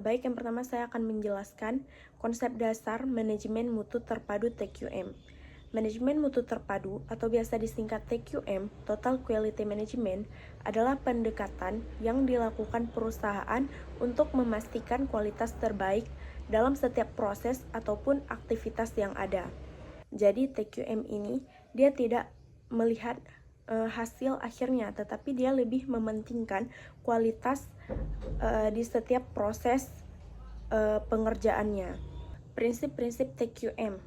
Baik, yang pertama saya akan menjelaskan konsep dasar manajemen mutu terpadu TQM. Manajemen mutu terpadu atau biasa disingkat TQM, Total Quality Management, adalah pendekatan yang dilakukan perusahaan untuk memastikan kualitas terbaik dalam setiap proses ataupun aktivitas yang ada. Jadi TQM ini dia tidak melihat hasil akhirnya, tetapi dia lebih mementingkan kualitas di setiap proses pengerjaannya. Prinsip-prinsip TQM.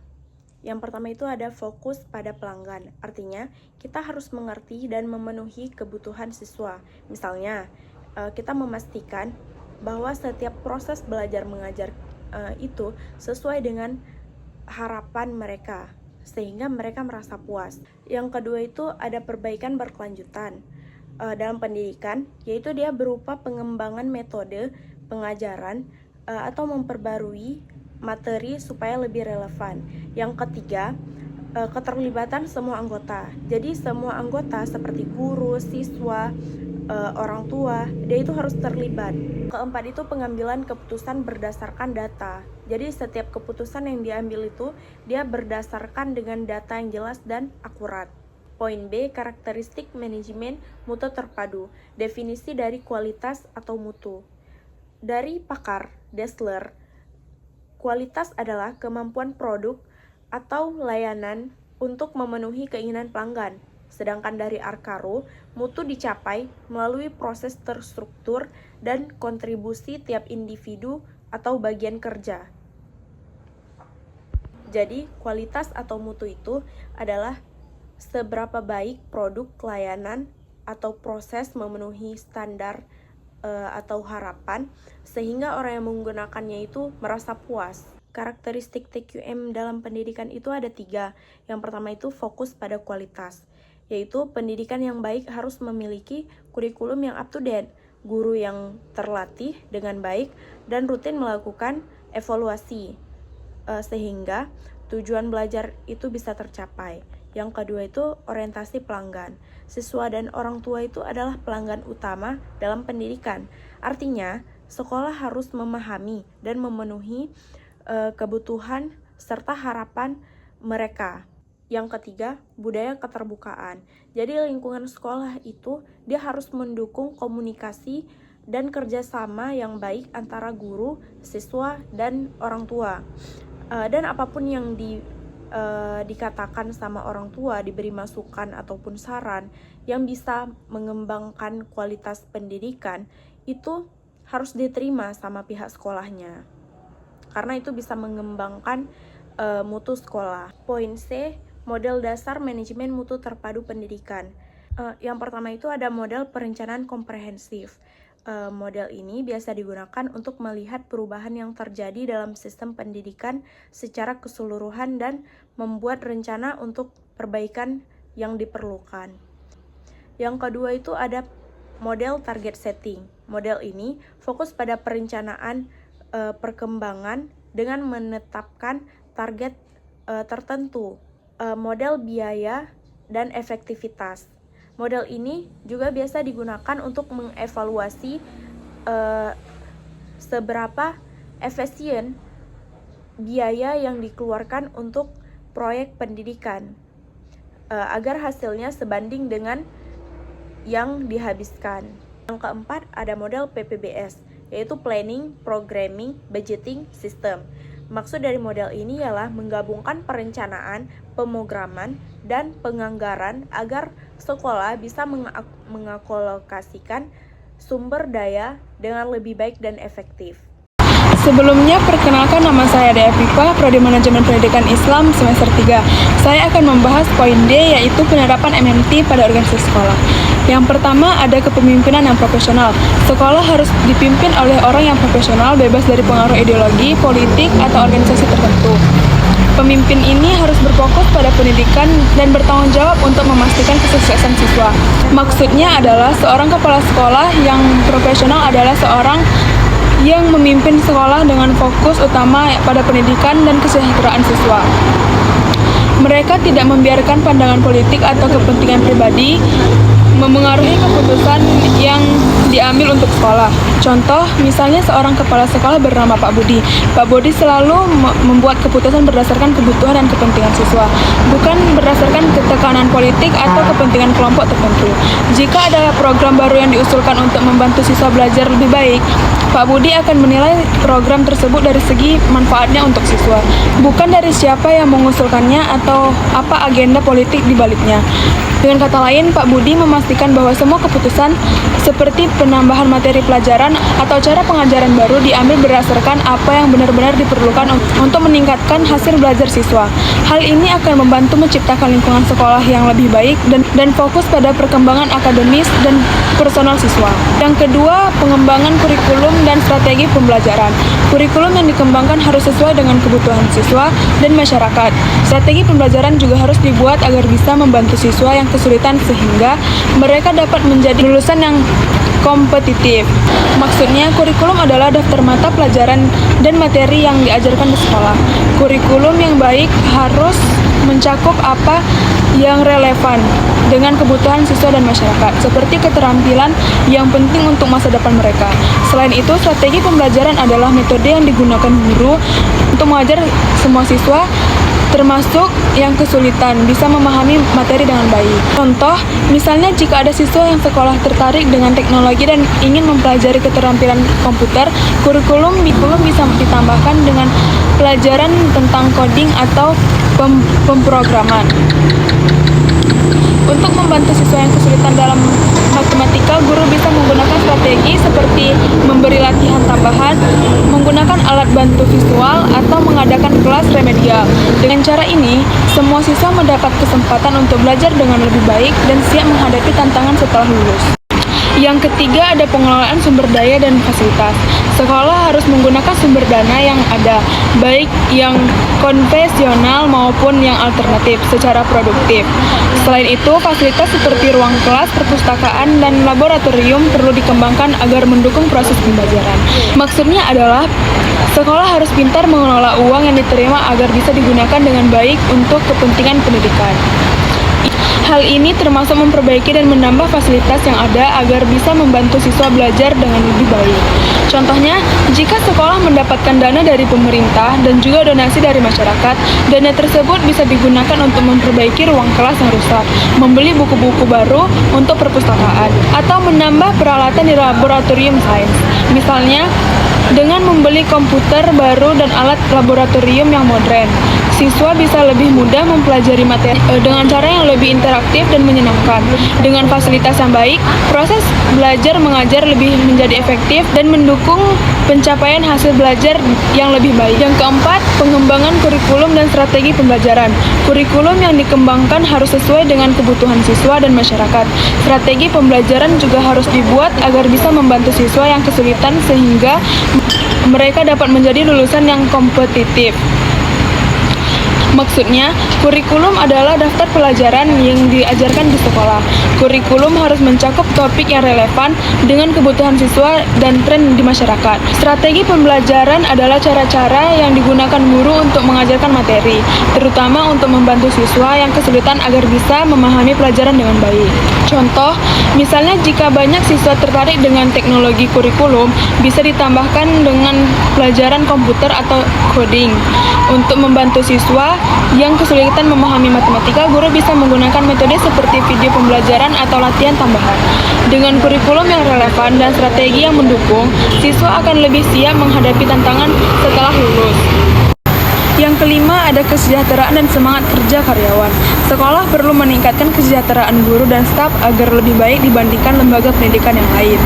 Yang pertama itu ada fokus pada pelanggan. Artinya, kita harus mengerti dan memenuhi kebutuhan siswa. Misalnya, kita memastikan bahwa setiap proses belajar mengajar itu sesuai dengan harapan mereka, sehingga mereka merasa puas. Yang kedua itu ada perbaikan berkelanjutan dalam pendidikan, yaitu dia berupa pengembangan metode pengajaran atau memperbarui materi supaya lebih relevan. Yang ketiga, keterlibatan semua anggota. Jadi semua anggota seperti guru, siswa, orang tua, dia itu harus terlibat. Keempat itu pengambilan keputusan berdasarkan data. Jadi setiap keputusan yang diambil itu dia berdasarkan dengan data yang jelas dan akurat. Poin B, karakteristik manajemen mutu terpadu. Definisi dari kualitas atau mutu. Dari pakar Dassler, kualitas adalah kemampuan produk atau layanan untuk memenuhi keinginan pelanggan. Sedangkan dari Arcaro, mutu dicapai melalui proses terstruktur dan kontribusi tiap individu atau bagian kerja. Jadi, kualitas atau mutu itu adalah seberapa baik produk, layanan, atau proses memenuhi standar atau harapan, sehingga orang yang menggunakannya itu merasa puas. Karakteristik TQM dalam pendidikan itu ada 3. Yang pertama itu fokus pada kualitas, yaitu pendidikan yang baik harus memiliki kurikulum yang up to date, guru yang terlatih dengan baik, dan rutin melakukan evaluasi, sehingga tujuan belajar itu bisa tercapai. Yang kedua itu orientasi pelanggan. Siswa dan orang tua itu adalah pelanggan utama dalam pendidikan. Artinya, sekolah harus memahami dan memenuhi kebutuhan serta harapan mereka. Yang ketiga, budaya keterbukaan. Jadi lingkungan sekolah itu dia harus mendukung komunikasi dan kerjasama yang baik antara guru, siswa, dan orang tua. Dan apapun yang dikatakan sama orang tua, diberi masukan ataupun saran yang bisa mengembangkan kualitas pendidikan, itu harus diterima sama pihak sekolahnya, karena itu bisa mengembangkan mutu sekolah. Poin C, model dasar manajemen mutu terpadu pendidikan. Yang pertama itu ada model perencanaan komprehensif. Model ini biasa digunakan untuk melihat perubahan yang terjadi dalam sistem pendidikan secara keseluruhan dan membuat rencana untuk perbaikan yang diperlukan. Yang kedua itu ada model target setting. Model ini fokus pada perencanaan perkembangan dengan menetapkan target tertentu. Model biaya dan efektivitas. Model ini juga biasa digunakan untuk mengevaluasi seberapa efisien biaya yang dikeluarkan untuk proyek pendidikan, agar hasilnya sebanding dengan yang dihabiskan. Yang keempat ada model PPBS, yaitu Planning, Programming, Budgeting System. Maksud dari model ini ialah menggabungkan perencanaan, pemrograman, dan penganggaran agar sekolah bisa mengalokasikan sumber daya dengan lebih baik dan efektif. Sebelumnya, perkenalkan nama saya Dea Pipa, Prodi Manajemen Pendidikan Islam semester 3. Saya akan membahas poin D, yaitu penerapan MMT pada organisasi sekolah. Yang pertama, ada kepemimpinan yang profesional. Sekolah harus dipimpin oleh orang yang profesional, bebas dari pengaruh ideologi, politik, atau organisasi tertentu. Pemimpin ini harus berfokus pada pendidikan dan bertanggung jawab untuk memastikan kesuksesan siswa. Maksudnya adalah seorang kepala sekolah yang profesional adalah seorang yang memimpin sekolah dengan fokus utama pada pendidikan dan kesejahteraan siswa. Mereka tidak membiarkan pandangan politik atau kepentingan pribadi memengaruhi keputusan yang diambil untuk sekolah. Contoh, misalnya seorang kepala sekolah bernama Pak Budi. Pak Budi selalu membuat keputusan berdasarkan kebutuhan dan kepentingan siswa, bukan berdasarkan ketekanan politik atau kepentingan kelompok tertentu. Jika ada program baru yang diusulkan untuk membantu siswa belajar lebih baik, Pak Budi akan menilai program tersebut dari segi manfaatnya untuk siswa, bukan dari siapa yang mengusulkannya atau apa agenda politik di baliknya. Dengan kata lain, Pak Budi memastikan bahwa semua keputusan seperti penambahan materi pelajaran atau cara pengajaran baru diambil berdasarkan apa yang benar-benar diperlukan untuk meningkatkan hasil belajar siswa. Hal ini akan membantu menciptakan lingkungan sekolah yang lebih baik dan fokus pada perkembangan akademis dan personal siswa. Yang kedua, pengembangan kurikulum dan strategi pembelajaran. Kurikulum yang dikembangkan harus sesuai dengan kebutuhan siswa dan masyarakat. Strategi pembelajaran juga harus dibuat agar bisa membantu siswa yang kesulitan sehingga mereka dapat menjadi lulusan yang kompetitif. Maksudnya, kurikulum adalah daftar mata pelajaran dan materi yang diajarkan di sekolah. Kurikulum yang baik harus mencakup apa yang relevan dengan kebutuhan siswa dan masyarakat, seperti keterampilan yang penting untuk masa depan mereka. Selain itu, strategi pembelajaran adalah metode yang digunakan guru untuk mengajar semua siswa, termasuk yang kesulitan, bisa memahami materi dengan baik. Contoh, misalnya jika ada siswa yang sekolah tertarik dengan teknologi dan ingin mempelajari keterampilan komputer, kurikulum bisa ditambahkan dengan pelajaran tentang coding atau pemrograman. Untuk membantu siswa yang kesulitan dalam matematika, guru bisa menggunakan strategi seperti memberi latihan tambahan, menggunakan alat bantu visual, atau mengadakan kelas remedial. Dengan cara ini, semua siswa mendapat kesempatan untuk belajar dengan lebih baik dan siap menghadapi tantangan setelah lulus. Yang ketiga, ada pengelolaan sumber daya dan fasilitas. Sekolah harus menggunakan sumber dana yang ada, baik yang konvensional maupun yang alternatif, secara produktif. Selain itu, fasilitas seperti ruang kelas, perpustakaan, dan laboratorium perlu dikembangkan agar mendukung proses pembelajaran. Maksudnya adalah, sekolah harus pintar mengelola uang yang diterima agar bisa digunakan dengan baik untuk kepentingan pendidikan. Hal ini termasuk memperbaiki dan menambah fasilitas yang ada agar bisa membantu siswa belajar dengan lebih baik. Contohnya, jika sekolah mendapatkan dana dari pemerintah dan juga donasi dari masyarakat, dana tersebut bisa digunakan untuk memperbaiki ruang kelas yang rusak, membeli buku-buku baru untuk perpustakaan, atau menambah peralatan di laboratorium sains. Misalnya, dengan membeli komputer baru dan alat laboratorium yang modern, siswa bisa lebih mudah mempelajari materi dengan cara yang lebih interaktif dan menyenangkan. Dengan fasilitas yang baik, proses belajar mengajar lebih menjadi efektif dan mendukung pencapaian hasil belajar yang lebih baik. Yang keempat, pengembangan kurikulum dan strategi pembelajaran. Kurikulum yang dikembangkan harus sesuai dengan kebutuhan siswa dan masyarakat. Strategi pembelajaran juga harus dibuat agar bisa membantu siswa yang kesulitan sehingga mereka dapat menjadi lulusan yang kompetitif. Maksudnya, kurikulum adalah daftar pelajaran yang diajarkan di sekolah. Kurikulum harus mencakup topik yang relevan dengan kebutuhan siswa dan tren di masyarakat. Strategi pembelajaran adalah cara-cara yang digunakan guru untuk mengajarkan materi, terutama untuk membantu siswa yang kesulitan agar bisa memahami pelajaran dengan baik. Contoh, misalnya jika banyak siswa tertarik dengan teknologi kurikulum, bisa ditambahkan dengan pelajaran komputer atau coding. Untuk membantu siswa yang kesulitan memahami matematika, guru bisa menggunakan metode seperti video pembelajaran atau latihan tambahan. Dengan kurikulum yang relevan dan strategi yang mendukung, siswa akan lebih siap menghadapi tantangan setelah lulus. Yang kelima, ada kesejahteraan dan semangat kerja karyawan. Sekolah perlu meningkatkan kesejahteraan guru dan staf agar lebih baik dibandingkan lembaga pendidikan yang lain.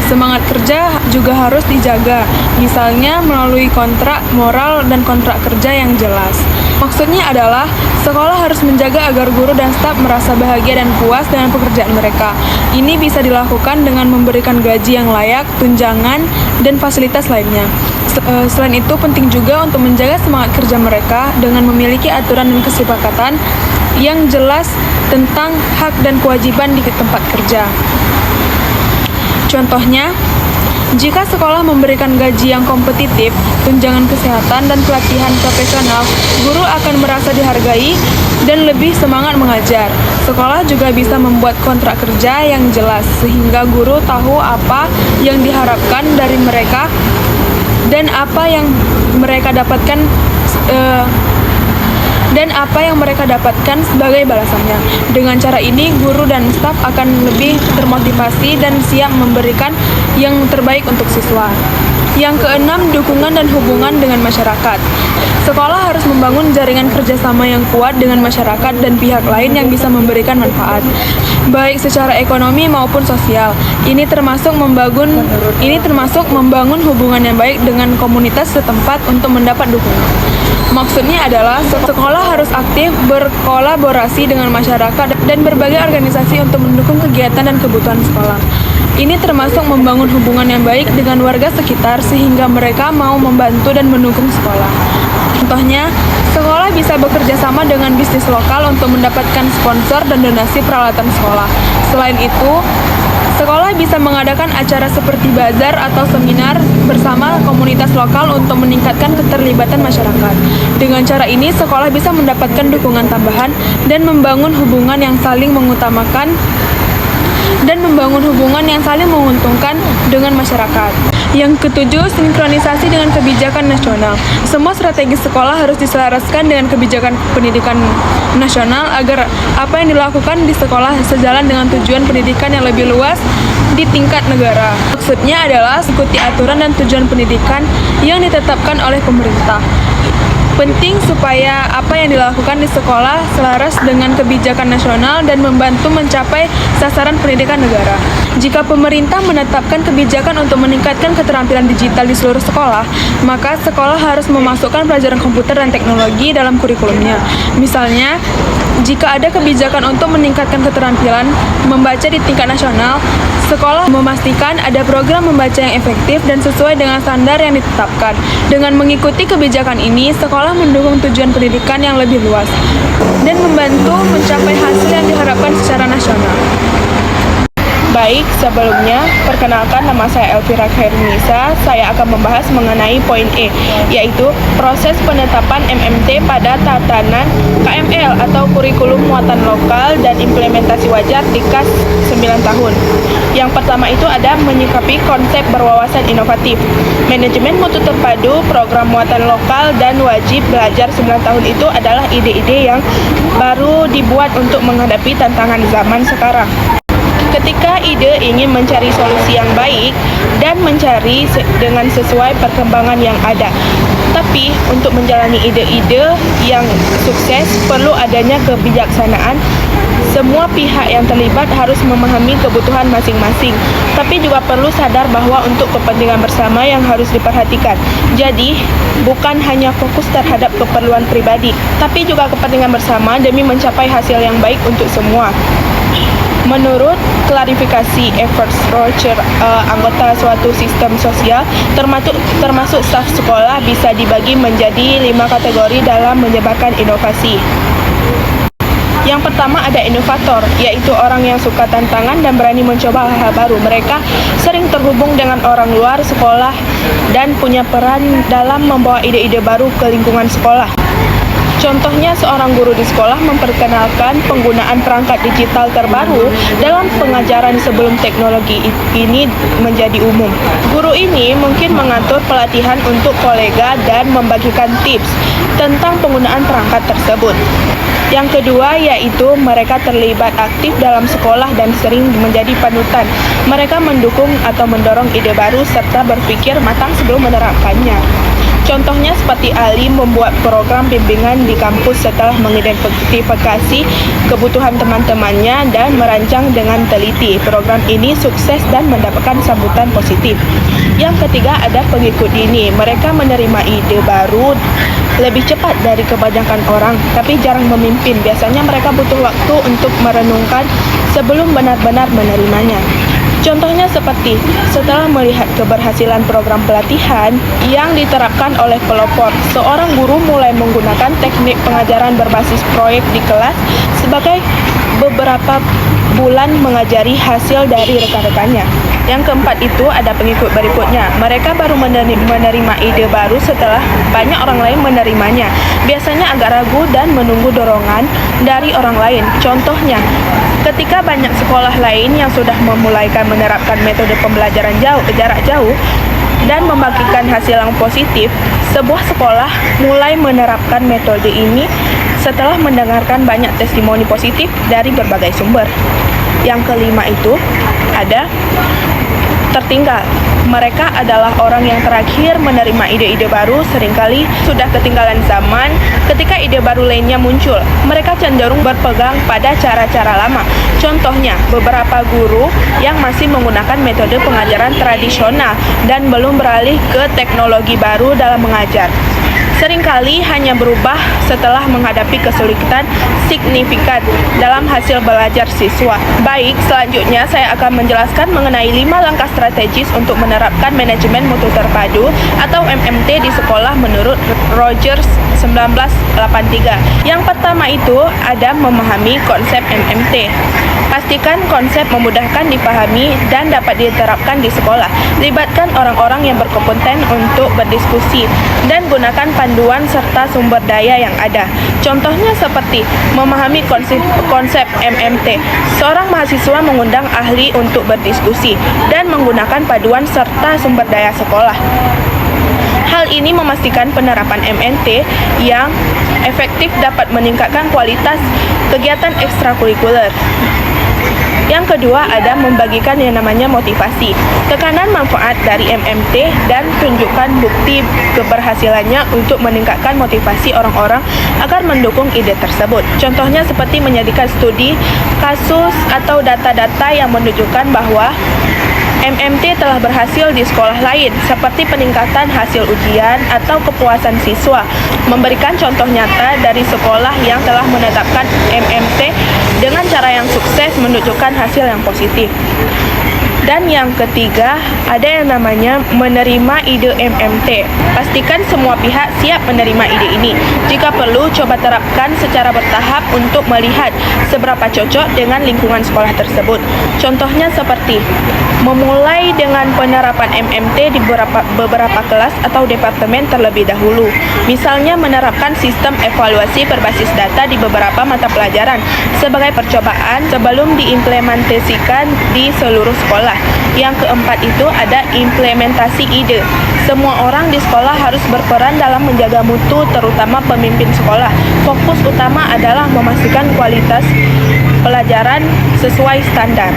Semangat kerja juga harus dijaga, misalnya melalui kontrak moral dan kontrak kerja yang jelas. Maksudnya adalah, sekolah harus menjaga agar guru dan staf merasa bahagia dan puas dengan pekerjaan mereka. Ini bisa dilakukan dengan memberikan gaji yang layak, tunjangan, dan fasilitas lainnya. Selain itu, penting juga untuk menjaga semangat kerja mereka dengan memiliki aturan dan kesepakatan yang jelas tentang hak dan kewajiban di tempat kerja. Contohnya, jika sekolah memberikan gaji yang kompetitif, tunjangan kesehatan, dan pelatihan profesional, guru akan merasa dihargai dan lebih semangat mengajar. Sekolah juga bisa membuat kontrak kerja yang jelas sehingga guru tahu apa yang diharapkan dari mereka dan apa yang mereka dapatkan sebagai balasannya. Dengan cara ini, guru dan staf akan lebih termotivasi dan siap memberikan yang terbaik untuk siswa. Yang keenam, dukungan dan hubungan dengan masyarakat. Sekolah harus membangun jaringan kerjasama yang kuat dengan masyarakat dan pihak lain yang bisa memberikan manfaat, baik secara ekonomi maupun sosial. Ini termasuk membangun hubungan yang baik dengan komunitas setempat untuk mendapat dukungan. Maksudnya adalah sekolah harus aktif berkolaborasi dengan masyarakat dan berbagai organisasi untuk mendukung kegiatan dan kebutuhan sekolah. Ini termasuk membangun hubungan yang baik dengan warga sekitar sehingga mereka mau membantu dan mendukung sekolah. Contohnya, sekolah bisa bekerja sama dengan bisnis lokal untuk mendapatkan sponsor dan donasi peralatan sekolah. Selain itu, sekolah bisa mengadakan acara seperti bazar atau seminar bersama komunitas lokal untuk meningkatkan keterlibatan masyarakat. Dengan cara ini, sekolah bisa mendapatkan dukungan tambahan dan membangun hubungan yang saling menguntungkan dengan masyarakat. Yang ketujuh, sinkronisasi dengan kebijakan nasional. Semua strategi sekolah harus diselaraskan dengan kebijakan pendidikan nasional agar apa yang dilakukan di sekolah sejalan dengan tujuan pendidikan yang lebih luas di tingkat negara. Maksudnya adalah ikuti aturan dan tujuan pendidikan yang ditetapkan oleh pemerintah. Penting supaya apa yang dilakukan di sekolah selaras dengan kebijakan nasional dan membantu mencapai sasaran pendidikan negara. Jika pemerintah menetapkan kebijakan untuk meningkatkan keterampilan digital di seluruh sekolah, maka sekolah harus memasukkan pelajaran komputer dan teknologi dalam kurikulumnya. Misalnya, jika ada kebijakan untuk meningkatkan keterampilan membaca di tingkat nasional, sekolah memastikan ada program membaca yang efektif dan sesuai dengan standar yang ditetapkan. Dengan mengikuti kebijakan ini, sekolah mendukung tujuan pendidikan yang lebih luas dan membantu mencapai hasil yang diharapkan secara nasional. Baik, sebelumnya, perkenalkan nama saya Elvira Khairunisa. Saya akan membahas mengenai poin E, yaitu proses penetapan MMT pada tatanan KML atau Kurikulum Muatan Lokal dan Implementasi Wajar di KAS 9 tahun. Yang pertama itu ada menyikapi konsep berwawasan inovatif. Manajemen mutu terpadu, program muatan lokal, dan wajib belajar 9 tahun itu adalah ide-ide yang baru dibuat untuk menghadapi tantangan zaman sekarang. Ketika ide ingin mencari solusi yang baik dan mencari dengan sesuai perkembangan yang ada. Tapi untuk menjalani ide-ide yang sukses perlu adanya kebijaksanaan. Semua pihak yang terlibat harus memahami kebutuhan masing-masing, tapi juga perlu sadar bahwa untuk kepentingan bersama yang harus diperhatikan. Jadi, bukan hanya fokus terhadap keperluan pribadi, tapi juga kepentingan bersama demi mencapai hasil yang baik untuk semua. Menurut klarifikasi effort structure anggota suatu sistem sosial, termasuk staf sekolah bisa dibagi menjadi 5 kategori dalam menyebarkan inovasi. Yang pertama ada inovator, yaitu orang yang suka tantangan dan berani mencoba hal-hal baru. Mereka sering terhubung dengan orang luar sekolah dan punya peran dalam membawa ide-ide baru ke lingkungan sekolah. Contohnya, seorang guru di sekolah memperkenalkan penggunaan perangkat digital terbaru dalam pengajaran sebelum teknologi ini menjadi umum. Guru ini mungkin mengatur pelatihan untuk kolega dan membagikan tips tentang penggunaan perangkat tersebut. Yang kedua yaitu mereka terlibat aktif dalam sekolah dan sering menjadi panutan. Mereka mendukung atau mendorong ide baru serta berpikir matang sebelum menerapkannya. Contohnya seperti Ali membuat program bimbingan di kampus setelah mengidentifikasi kebutuhan teman-temannya dan merancang dengan teliti. Program ini sukses dan mendapatkan sambutan positif. Yang ketiga ada pengikut dini. Mereka menerima ide baru lebih cepat dari kebanyakan orang, tapi jarang memimpin. Biasanya mereka butuh waktu untuk merenungkan sebelum benar-benar menerimanya. Contohnya seperti setelah melihat keberhasilan program pelatihan yang diterapkan oleh pelopor, seorang guru mulai menggunakan teknik pengajaran berbasis proyek di kelas sebagai beberapa bulan mengajari hasil dari rekan-rekannya. Yang keempat itu ada pengikut berikutnya. Mereka baru menerima ide baru setelah banyak orang lain menerimanya. Biasanya agak ragu dan menunggu dorongan dari orang lain. Contohnya, ketika banyak sekolah lain yang sudah memulaikan menerapkan metode pembelajaran jarak jauh dan membagikan hasil yang positif, sebuah sekolah mulai menerapkan metode ini setelah mendengarkan banyak testimoni positif dari berbagai sumber. Yang kelima itu ada tertinggal. Mereka adalah orang yang terakhir menerima ide-ide baru, seringkali sudah ketinggalan zaman ketika ide baru lainnya muncul. Mereka cenderung berpegang pada cara-cara lama. Contohnya, beberapa guru yang masih menggunakan metode pengajaran tradisional dan belum beralih ke teknologi baru dalam mengajar. Seringkali hanya berubah setelah menghadapi kesulitan signifikan dalam hasil belajar siswa. Baik, selanjutnya saya akan menjelaskan mengenai 5 langkah strategis untuk menerapkan manajemen mutu terpadu atau MMT di sekolah menurut Rogers 1983. Yang pertama itu ada memahami konsep MMT. Pastikan konsep memudahkan dipahami dan dapat diterapkan di sekolah. Libatkan orang-orang yang berkompeten untuk berdiskusi dan gunakan panduan serta sumber daya yang ada. Contohnya seperti memahami konsep MMT. Seorang mahasiswa mengundang ahli untuk berdiskusi dan menggunakan panduan serta sumber daya sekolah. Hal ini memastikan penerapan MMT yang efektif dapat meningkatkan kualitas kegiatan ekstrakurikuler. Yang kedua ada membagikan yang namanya motivasi. Tekanan manfaat dari MMT dan tunjukkan bukti keberhasilannya untuk meningkatkan motivasi orang-orang agar mendukung ide tersebut. Contohnya seperti menjadikan studi kasus atau data-data yang menunjukkan bahwa MMT telah berhasil di sekolah lain, seperti peningkatan hasil ujian atau kepuasan siswa. Memberikan contoh nyata dari sekolah yang telah menetapkan MMT dengan cara yang sukses menunjukkan hasil yang positif. Dan yang ketiga, ada yang namanya menerima ide MMT. Pastikan semua pihak siap menerima ide ini. Jika perlu, coba terapkan secara bertahap untuk melihat seberapa cocok dengan lingkungan sekolah tersebut. Contohnya seperti memulai dengan penerapan MMT di beberapa kelas atau departemen terlebih dahulu. Misalnya menerapkan sistem evaluasi berbasis data di beberapa mata pelajaran sebagai percobaan sebelum diimplementasikan di seluruh sekolah. Yang keempat itu ada implementasi ide. Semua orang di sekolah harus berperan dalam menjaga mutu, terutama pemimpin sekolah. Fokus utama adalah memastikan kualitas pelajaran sesuai standar.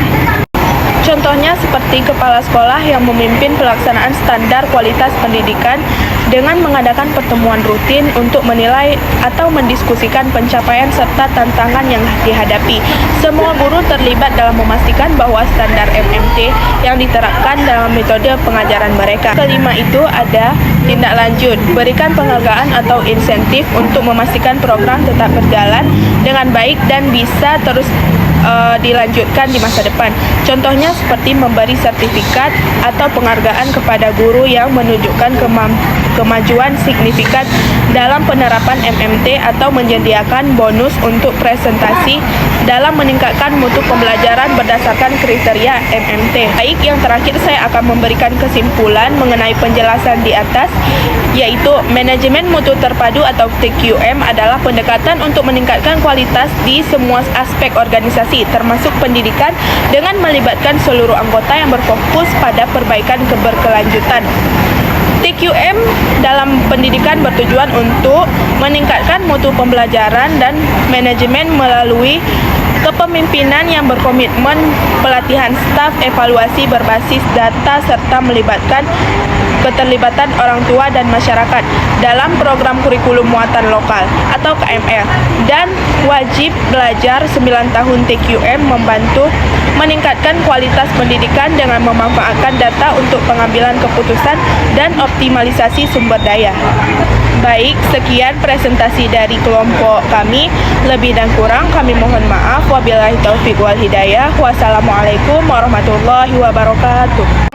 Contohnya seperti kepala sekolah yang memimpin pelaksanaan standar kualitas pendidikan dengan mengadakan pertemuan rutin untuk menilai atau mendiskusikan pencapaian serta tantangan yang dihadapi. Semua guru terlibat dalam memastikan bahwa standar MMT yang diterapkan dalam metode pengajaran mereka. Kelima itu ada tindak lanjut. Berikan penghargaan atau insentif untuk memastikan program tetap berjalan dengan baik dan bisa terus dilanjutkan di masa depan. Contohnya seperti memberi sertifikat atau penghargaan kepada guru yang menunjukkan kemajuan signifikan dalam penerapan MMT atau menyediakan bonus untuk presentasi dalam meningkatkan mutu pembelajaran berdasarkan kriteria MMT. Baik, yang terakhir saya akan memberikan kesimpulan mengenai penjelasan di atas, yaitu manajemen mutu terpadu atau TQM adalah pendekatan untuk meningkatkan kualitas di semua aspek organisasi, termasuk pendidikan, dengan melibatkan seluruh anggota yang berfokus pada perbaikan keberkelanjutan. TQM dalam pendidikan bertujuan untuk meningkatkan mutu pembelajaran dan manajemen melalui kepemimpinan yang berkomitmen, pelatihan staf, evaluasi berbasis data, serta melibatkan keterlibatan orang tua dan masyarakat dalam program kurikulum muatan lokal atau KML. Dan wajib belajar 9 tahun TQM membantu meningkatkan kualitas pendidikan dengan memanfaatkan data untuk pengambilan keputusan dan optimalisasi sumber daya. Baik, sekian presentasi dari kelompok kami. Lebih dan kurang kami mohon maaf. Wabillahi taufiq wal hidayah. Wassalamualaikum warahmatullahi wabarakatuh.